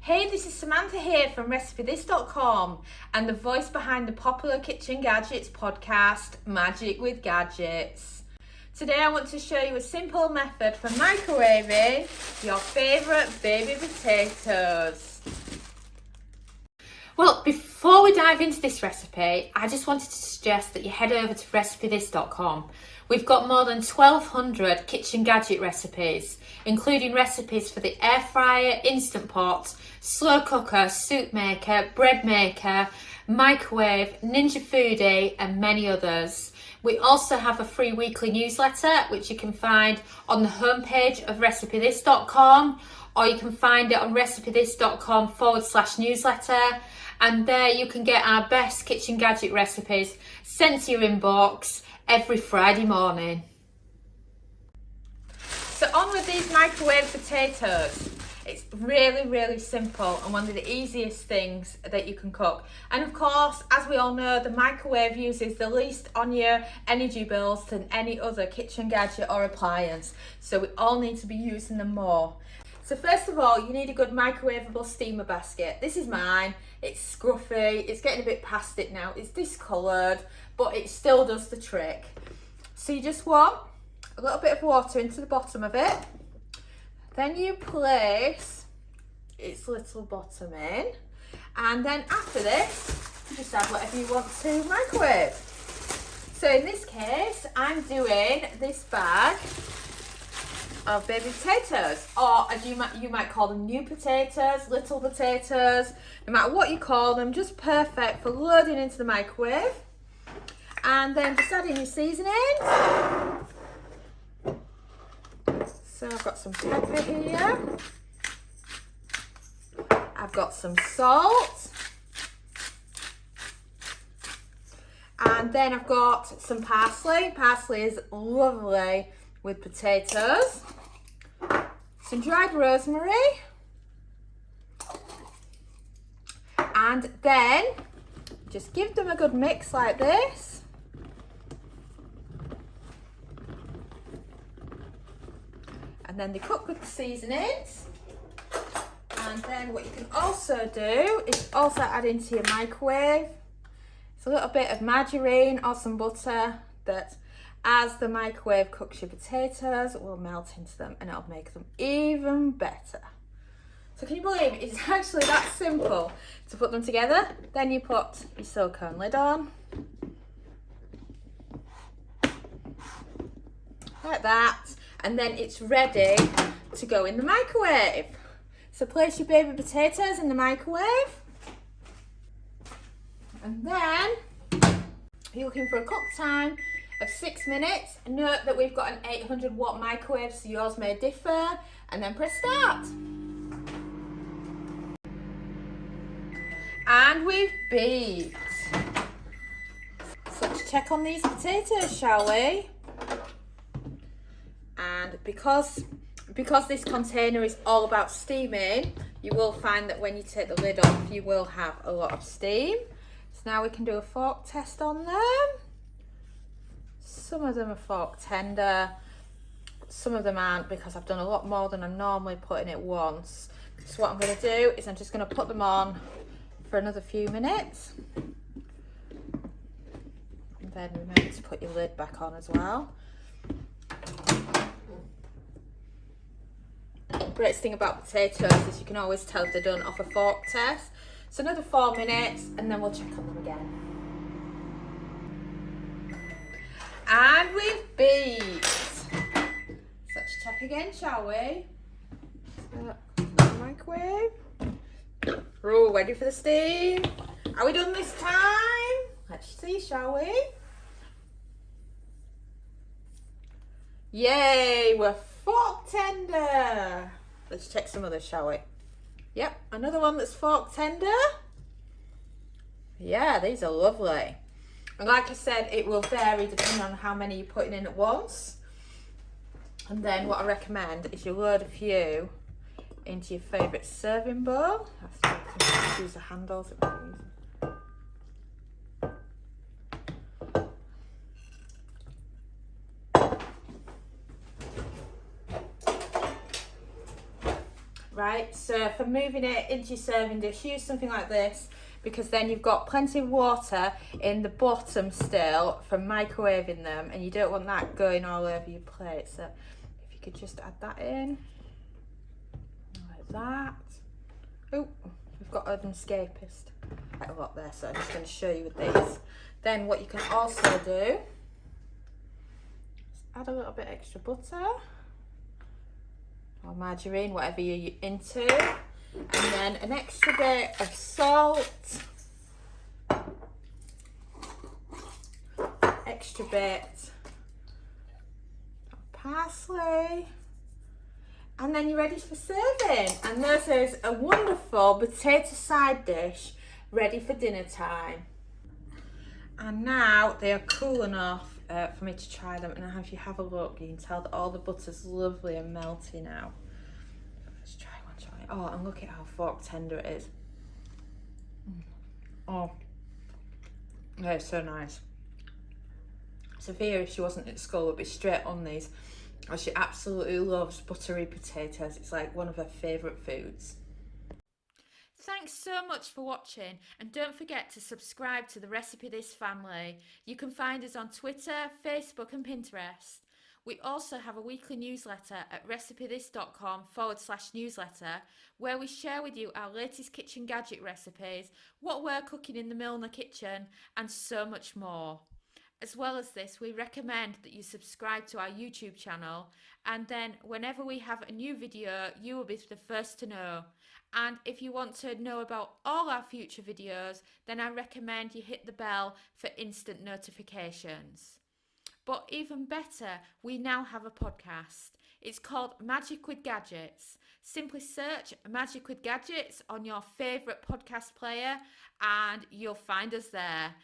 Hey, this is Samantha here from RecipeThis.com and the voice behind the popular Kitchen Gadgets podcast, Magic with Gadgets. Today I want to show you a simple method for microwaving your favourite baby potatoes. Well, before we dive into this recipe, I just wanted to suggest that you head over to RecipeThis.com. We've got more than 1,200 kitchen gadget recipes, including recipes for the air fryer, instant pot, slow cooker, soup maker, bread maker, microwave, Ninja Foodie, and many others. We also have a free weekly newsletter, which you can find on the homepage of RecipeThis.com, or you can find it on RecipeThis.com/newsletter. And there you can get our best kitchen gadget recipes sent to your inbox every Friday morning. So on with these microwave potatoes. It's really simple and one of the easiest things that you can cook. And of course, as we all know, the microwave uses the least on your energy bills than any other kitchen gadget or appliance. So we all need to be using them more. So first of all, you need a good microwavable steamer basket. This is mine. It's scruffy. It's getting a bit past it now. It's discoloured, but it still does the trick. So you just want a little bit of water into the bottom of it. Then you place its little bottom in. And then after this, you just add whatever you want to microwave. So in this case, I'm doing this bag of baby potatoes, or as you might call them, new potatoes, little potatoes, no matter what you call them, just perfect for loading into the microwave. And then just add in your seasoning. So I've got some pepper here, I've got some salt, and then I've got some parsley. Parsley is lovely with potatoes. Some dried rosemary, and then just give them a good mix like this. And then they cook with the seasonings. And then what you can also do is also add into your microwave. It's a little bit of margarine or some butter that, as the microwave cooks your potatoes, it will melt into them and it'll make them even better. So can you believe it's actually that simple to put them together? Then you put your silicone lid on, like that, and then it's ready to go in the microwave. So place your baby potatoes in the microwave, and then you're looking for a cook time of 6 minutes. Note that we've got an 800 watt microwave, so yours may differ, and then press start. And we've beeped. So let's check on these potatoes, shall we? And because this container is all about steaming, you will find that when you take the lid off, you will have a lot of steam. So now we can do a fork test on them. Some of them are fork tender, some of them aren't, because I've done a lot more than I'm normally putting at once. So what I'm going to do is I'm just going to put them on for another few minutes. And then remember to put your lid back on as well. The greatest thing about potatoes is you can always tell if they're done off a fork test. So another 4 minutes and then we'll check on them again. And we've beeped. So let's check again, shall we? Microwave. Oh, ready for the steam? Are we done this time? Let's see, shall we? Yay, we're fork tender. Let's check some others, shall we? Yep, another one that's fork tender. Yeah, these are lovely. And like I said, it will vary depending on how many you're putting in at once. And then what I recommend is you load a few into your favourite serving bowl. I can use the handles that we're using. Right, so So for moving it into your serving dish, use something like this, because then you've got plenty of water in the bottom still from microwaving them, and you don't want that going all over your plate. So if you could just add that in like that. Oh, we've got an escapist quite a lot there, so I'm just going to show you with these. Then what you can also do is add a little bit extra butter or margarine, whatever you're into, and then an extra bit of salt, extra bit of parsley, and then you're ready for serving. And this is a wonderful potato side dish ready for dinner time. And now they are cool enough for me to try them. And if you have a look, you can tell that all the butter's lovely and melty now. Let's try one, shall we? Oh, and look at how fork tender it is. Oh, yeah, it's so nice. Sophia, if she wasn't at school, would be straight on these. Oh, she absolutely loves buttery potatoes. It's like one of her favourite foods. Thanks so much for watching, and don't forget to subscribe to the Recipe This family. You can find us on Twitter, Facebook and Pinterest. We also have a weekly newsletter at recipethis.com/newsletter, where we share with you our latest kitchen gadget recipes, what we're cooking in the Milner kitchen, and so much more. As well as this, we recommend that you subscribe to our YouTube channel, and then whenever we have a new video, you will be the first to know. And if you want to know about all our future videos, then I recommend you hit the bell for instant notifications. But even better, we now have a podcast. It's called Magic with Gadgets. Simply search Magic with Gadgets on your favourite podcast player and you'll find us there.